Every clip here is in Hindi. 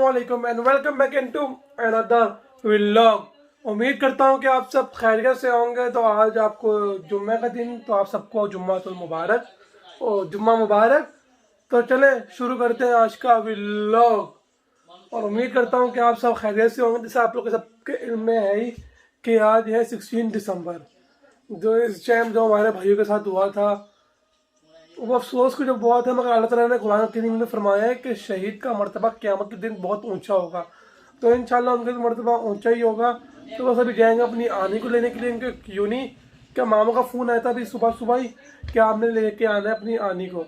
अस्सलामुअलैकुम and welcome back into another vlog. उम्मीद करता हूँ कि आप सब खैरियत से होंगे। तो आज आपको जुम्मे का दिन, तो आप सबको जुम्मातुल मुबारक और जुम्मा मुबारक। तो चले शुरू करते हैं आज का व्लॉग और उम्मीद करता हूँ कि आप सब खैरियत से होंगे। जैसे आप लोग के सबके इल्म में है ही कि आज है 16 दिसंबर, जो इस टाइम जो हमारे भाइयों के साथ हुआ था वो अफसोस की जो बहुत है, मगर अल्लाह ताला ने कुरान करीम में फरमाया है कि शहीद का मर्तबा क़यामत के दिन बहुत ऊंचा होगा। तो इंशाल्लाह उनका मर्तबा ऊंचा ही होगा। तो बस अभी जाएंगे अपनी आनी को लेने के लिए। इनके क्यों नहीं, क्या मामा का फ़ोन आया था अभी सुबह सुबह ही कि आपने लेके आना है अपनी आनी को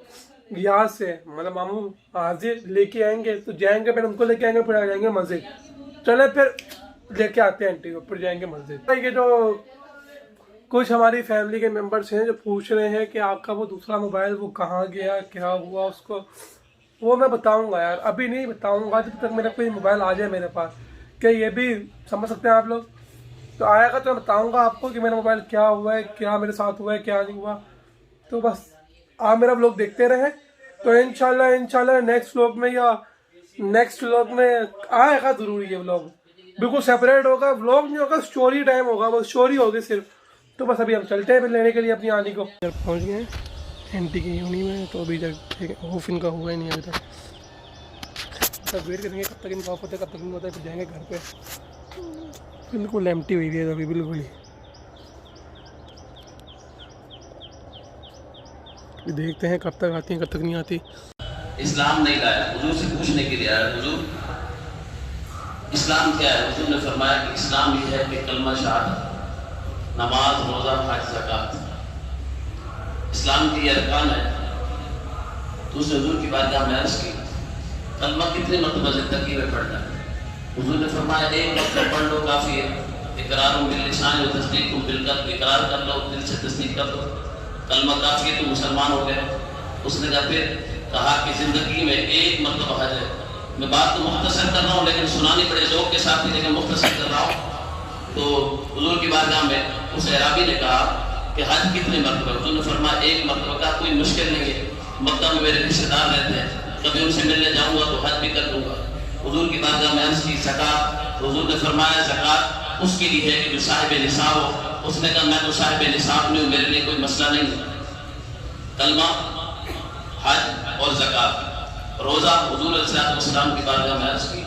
यहाँ से, मतलब मामू हाजिर लेके आएंगे। तो जाएंगे फिर उनको लेके आएंगे, फिर आ जाएंगे मस्जिद। चले फिर लेके आते हैं आंटी को, फिर जाएंगे मस्जिद। ये जो कुछ हमारी फैमिली के मेंबर्स हैं जो पूछ रहे हैं कि आपका वो दूसरा मोबाइल वो कहाँ गया, क्या हुआ उसको, वो मैं बताऊंगा यार, अभी नहीं बताऊंगा जब तक मेरा कोई मोबाइल आ जाए मेरे पास। क्या ये भी समझ सकते हैं आप लोग? तो आएगा तो मैं बताऊंगा आपको कि मेरा मोबाइल क्या हुआ है, क्या मेरे साथ हुआ है, क्या नहीं हुआ। तो बस आप मेरा व्लॉग देखते रहें। तो इंशाल्लाह नेक्स्ट व्लॉग में या नेक्स्ट व्लॉग में आएगा ज़रूर। ये व्लॉग बिल्कुल सेपरेट होगा, व्लॉग नहीं होगा, स्टोरी टाइम होगा, बस स्टोरी होगी सिर्फ। तो बस अभी हम चलते हैं फिर लेने के लिए अपनी आनी को। जब पहुंच गए एंटी की यूनी में, तो अभी तक ऑफ इनका हुआ ही नहीं अभी तक। तब वेट करेंगे कब तक इनका ऑफ होता है, कब तक इनका होता है, फिर जाएंगे घर पे। बिल्कुल एम्प्टी हुई है अभी, बिल्कुल ही। देखते हैं कब तक आती हैं, कब तक नहीं आती। इस्लाम नहीं लाया, हुजूर से पूछने के लिए आया, हुजूर इस्लाम क्या है? हुजूर ने फरमाया कि इस्लाम ये है कि कलमा शहादत, नमाज, रोज़ा, हज, ज़कात इस्लाम की ये अरकान है। तो उसने हुजूर की बारगाह में अर्ज़ की, कलमा कितने मरतबा ज़िंदगी में पढ़ना है? हुजूर ने फरमाया एक मरतबा पढ़ लो काफ़ी है। इकरार बिल लिसान व तस्दीक बिल क़ल्ब, इकरार कर लो, दिल से तस्दीक कर लो, कलमा काफ़ी है, तो मुसलमान हो गए। उसने कहा कि ज़िंदगी में एक मरतबा हज है। मैं बात तो मुख्तसर कर रहा हूँ, लेकिन सुनानी बड़े ज़ौक़ के साथ ही, लेकिन मुख्तसर कर रहा हूँ। तो हुजूर की बारगाह में उस अराबी ने कहा कि हज कितने मरतबा? हुजूर ने फरमाया एक मरतबा। का कोई मुश्किल नहीं है, मक्का में मेरे रिश्तेदार रहते हैं, कभी उनसे मिलने जाऊंगा तो हज भी कर दूंगा। हुजूर की बारगाह में अर्ज़ की ज़कात, तो हुजूर ने फरमाया ज़कात उसके लिए है कि जो साहिब निसाब हो। उसने कहा मैं तो साहिब निसाब नहीं हूँ, मेरे लिए कोई मसला नहीं। कलमा, हज और ज़कात। रोज़ा, हुजूर अलैहिस्सलाम की बारगाह में अर्ज़ की,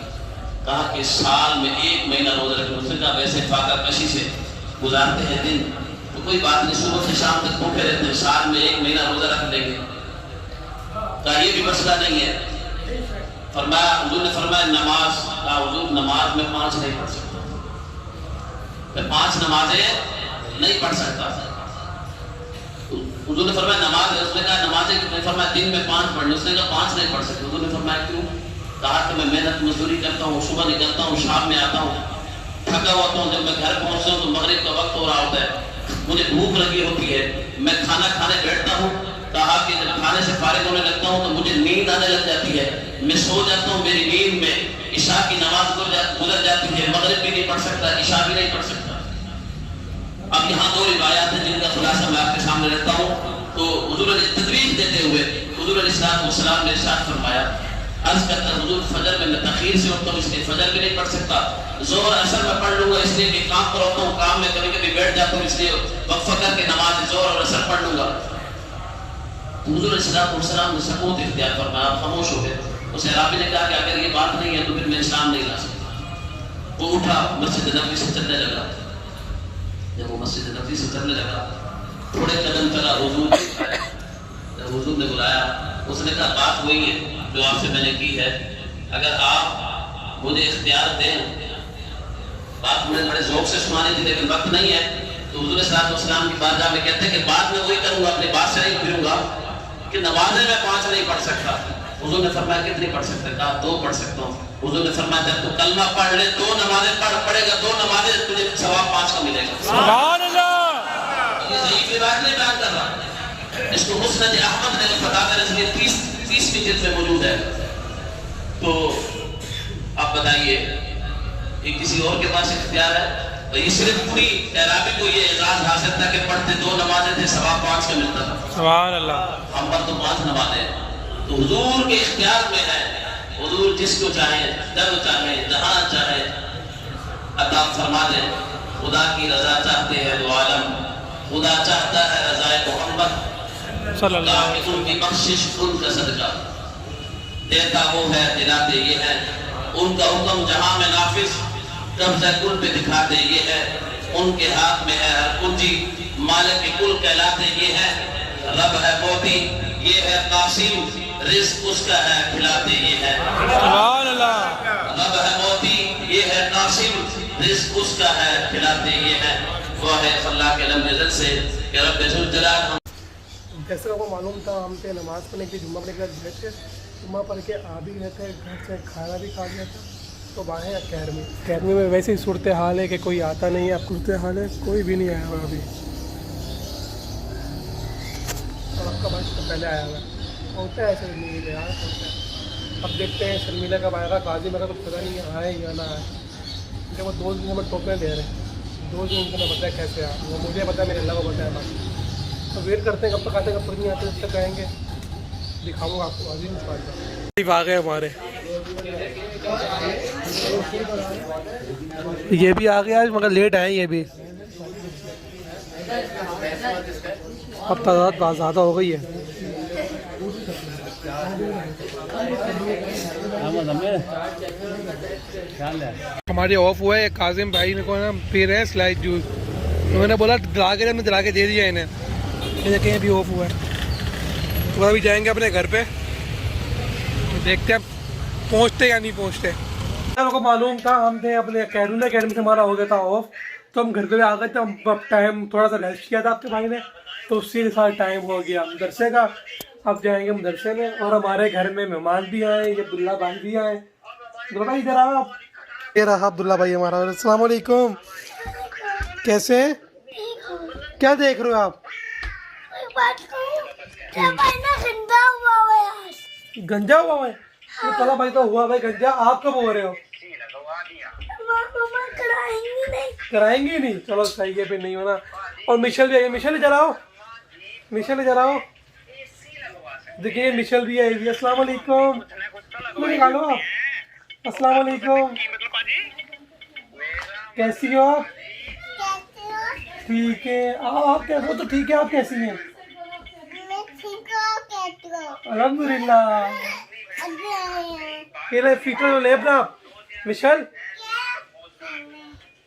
कहा कि साल में एक महीना रोजा रखें। उसने कहा वैसे फाका कशी से गुजारते हैं दिन, तो कोई बात नहीं, सुबह से शाम तक भूखे रहते हैं, साल में एक महीना रोजा रख लेंगे। कहा ये भी मसला नहीं है। फरमाया, हुजूर ने फरमाया नमाज, कहा हुजूर नमाज में 5 नहीं पढ़ सकता, मैं 5 नमाजें नहीं पढ़ सकता। हुजूर ने फरमाया नमाज है। उसने कहा नमाजें कितने? फरमाया दिन में 5 पढ़ने। उसने कहा 5 नहीं पढ़ सकते। हुजूर ने फरमाया क्यों? कहा कि मैं मेहनत मजदूरी करता हूँ, सुबह निकलता हूँ, शाम में आता हूँ, थका होता हूँ, जब मैं घर पहुँचता हूँ तो मगरिब का वक्त हो रहा होता है, मुझे भूख लगी होती है, मैं खाना खाने बैठता हूँ। कहा कि जब खाने से फारिग होने लगता हूँ तो मुझे नींद आने लग जाती है, मैं सो जाता हूँ, मेरी नींद में ईशा की नमाज गुजर जाती है, मगरिब भी नहीं पढ़ सकता, ईशा भी नहीं पढ़ सकता। अब यहाँ 2 रिवायात हैं जिनका खुलासा मैं आपके सामने रखता हूँ। तो हुजूर ने तजवीज़ देते हुए हुजूर अलैहिस्सलाम ने इरशाद फरमाया, अर्ज़ करता हुजूर फजर में मैं तखीर से उठता हूँ, इसलिए फजर भी नहीं पढ़ सकता। ज़ोहर असर में पढ़ लूंगा, इसलिए कि काम पर होता हूँ, काम में कभी कभी बैठ जाता हूँ, इसलिए वक्फा करके नमाज ज़ोहर और असर पढ़ लूंगा। हुजूर अलैहिस्सलाम ने सकूत इख्तियार फरमाया, खामोश हो गए। उस अराबी ने कहा कि अगर ये बात नहीं है तो फिर मैं इस्लाम नहीं ला सकता। वो उठा, मस्जिद नबवी से चलने लगा। जब वो मस्जिद नबवी से चलने लगा, थोड़े कदम चला, हुजूर ने बुलाया। उसने कहा बात वही है जो आपसे मैंने की है, अगर आप मुझे इख्तियार दें, बात मुझे बड़े ज़ौक़ से सुनानी थी लेकिन वक्त नहीं है। तो हुजूर अलैहिस्सलाम की बारगाह में कहते हैं कि बाद में वही करूंगा, अपनी बात से नहीं फिरूंगा कि नमाजें मैं 5 नहीं पढ़ सकता। हुजूर ने फरमाया कितनी पढ़ सकते? कहा 2 पढ़ सकता हूँ। हुजूर ने फरमाया जब तू कलमा पढ़ ले, 2 नमाजें पढ़ेगा, 2 नमाजें तुझे सवाब 5 का मिलेगा। सुभान अल्लाह। ये ज़ईफ़ रिवायत नहीं बयान कर रहा, इसको मुस्नद अहमद ने फतावा रज़वी 30वीं जिल्द में मौजूद है। तो आप बताइए ये किसी और के पास इख्तियार है? तो ये सिर्फ पूरी अराबी को ये एजाज हासिल था कि पढ़ते 2 नमाजें थे, सवाब 5 का मिलता था। सुभान अल्लाह। हम पर तो 5 नमाजें। तो हुजूर के इख्तियार में है, हुजूर जिसको चाहे, जब चाहे, जहाँ चाहे अता फरमा दे। खुदा की रजा चाहते हैं दो आलम, खुदा चाहता है रज़ाए मोहम्मद सल्लल्लाहु अलैहि वसल्लम की बख्शिश, उनका सदका देता वो है, दिलाते ये है। उनका हुक्म जहां में नाफिज, कब्ज़ा कुल पे दिखाते ये है। उनके हाथ में है हर कुंजी, मालिक कुल कहलाते ये है। रब है मोती, ये है कासिम, रिज़्क उसका है, खिलाते ये है। सुभान अल्लाह। रब है मोती, ये है कासिम, रिज़्क उसका है, खिलाते ये है। वो है अल्लाह के लम नज़र से कि रब जुल जलाल। जैसे आपको मालूम था, हम थे नमाज़ पढ़ने के लिए, जुम्मा पढ़ने के लिए गए थे। जुम्मा पढ़ के आ भी गए थे, घर से खाना भी खा लिया था। तो बाहर अकेडमी में वैसे ही सूरत हाल है कि कोई आता नहीं है। अब सूरत हाल है, कोई भी नहीं आया हुआ अभी। और आपका भाई तो पहले आया हुआ होता है ऐसे नहीं यार, होता है। अब देखते हैं शर्मिला कब आएगा, काजी मेरा तो पता नहीं है आए या ना आए। जब वो 2 दिन हमें टोकने दे रहे हैं, 2 दिन उनको पता है कैसे आए, वो मुझे पता है, मेरे अल्लाह को पता है बात। तो वेट करते हैं कब तक आते हैं, कब तक नहीं आते, जब तक आएंगे दिखाऊंगा आपको। अजीम बात आ गए हमारे, ये भी आ गया मगर लेट आए ये भी। अब तादाद बहुत ज़्यादा हो गई है। हमारे ऑफ हुआ है, काजिम भाई ने को ना पी रहे हैं स्लाइस जूस। उन्होंने बोला दिला के, हमने दिला के दे दिया इन्हें। ये देखें अभी ऑफ हुआ है। तो अभी जाएंगे अपने घर पे, देखते हैं पहुंचते या नहीं पहुंचते। आपको मालूम था हम थे अपने अकेडमी से, हमारा हो गया था ऑफ, तो हम घर पे आ गए थे। अब टाइम थोड़ा सा रेस्ट किया था आपके भाई ने, तो उसी के साथ टाइम हो गया मदरसे का। अब जाएंगे मदरसे में, और हमारे घर में मेहमान भी आए, ये अब्दुल्ला भाई भी आए। अब्दुल्ला भाई इधर आओ आप। ये रहा अब्दुल्ला भाई हमारा। अस्सलाम वालेकुम, कैसे, क्या देख रहे हो आप? गंजा हुआ है? तो चला भाई, तो हुआ भाई गंजा। आप कब हो रहे हो? कराएंगे नहीं, चलो सही है, फिर नहीं होना। और मिशेल भी आई, मिशेल इधर आओ, मिशेल इधर आओ। देखिए मिशेल भी आई हुई है। अस्सलाम वालेकुम, निकालो आप। अस्सलाम वालेकुम, कैसी हो आप? ठीक है आप कैसे हो? तो ठीक है, आप कैसी हैं? अल्हम्दुलिल्लाह। ये ले फिटर ले अपना मिशेल,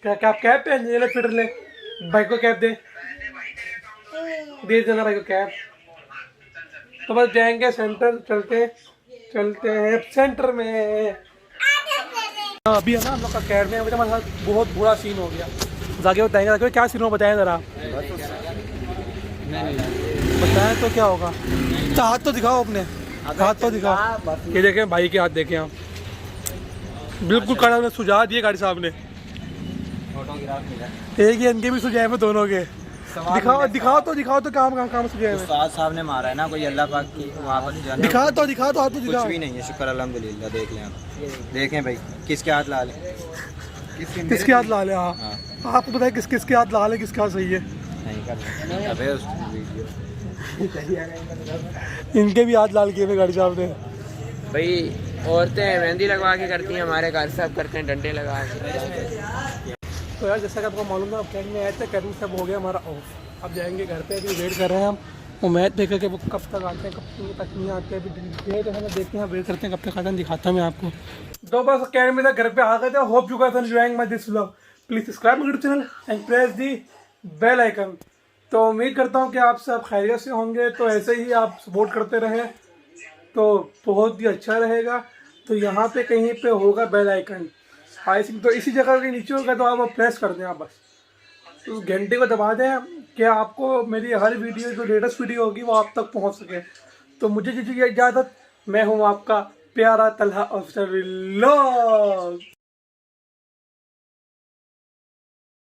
क्या आप कैप पहन, ये ले फिटर ले, भाई को कैप दे देना भाई को कैप। तो बस जाएंगे सेंटर, चलते हैं सेंटर में। अभी है ना हम लोग का कैब में, हमारे साथ बहुत बुरा सीन हो गया। जाके बताएंगे, जाके क्या सीन हो बताएं ज़रा, बताएं तो क्या होगा। तो हाथ तो दिखाओ अपने, हाथ तो दिखाओ। ये देखें भाई के हाथ देखें आप, बिल्कुल कड़ा उन्हें सुझा दिए गाड़ी साहब ने। एक ही इनके भी सुझाए में दोनों के। दिखाओ तो काम सुझाए में। उस्ताद साहब ने मारा है ना कोई, अल्लाह पाक की वहाँ पर जो है ना। दिखा तो हाथ तो कुछ दिखाओ। भी नहीं है, शुक्र अल्हम्दुलिल्लाह। देख लें आप, देखें भाई किसके हाथ लाल है, किसके हाथ लाल है? हाँ, आपको बताए किसके हाथ लाल है, किसके हाथ सही है? नहीं कर अबे उस वीडियो इनके भी हाथ लाल किए हुए गाड़ी साहब ने। भाई औरतें मेहंदी लगवा के करती हैं, हमारे घर साहब करते हैं डंडे लगा के। तो यार जैसा कि आपको मालूम था, अकेडमी में आए थे, अकेडमी सब हो गया हमारा ऑफ। अब जाएंगे घर पे, अभी वेट कर रहे हैं हम वो मैच देख के, वो कब तक आते हैं, कब तक नहीं आते हैं। अभी देखते हैं, वेट करते हैं कब तक आते हैं, दिखाता हूँ मैं आपको। तो बस अकेडमी से घर पे आ गए थे। Hope you guys are enjoying my this vlog. Please subscribe my channel and press the bell icon. तो उम्मीद करता हूँ कि आप सब खैरियत से होंगे, तो ऐसे ही आप सपोर्ट करते रहें तो बहुत ही अच्छा रहेगा। तो यहाँ पे कहीं पे होगा बेल आइकन, आई थिंक तो इसी जगह के नीचे होगा, तो आप प्रेस कर दें आप बस उस घंटे को दबा दें कि आपको मेरी हर वीडियो जो लेटेस्ट वीडियो होगी वो आप तक पहुँच सके। तो मुझे दीजिए इजाज़त, मैं हूँ आपका प्यारा तलहा ऑफिसर व्लॉग।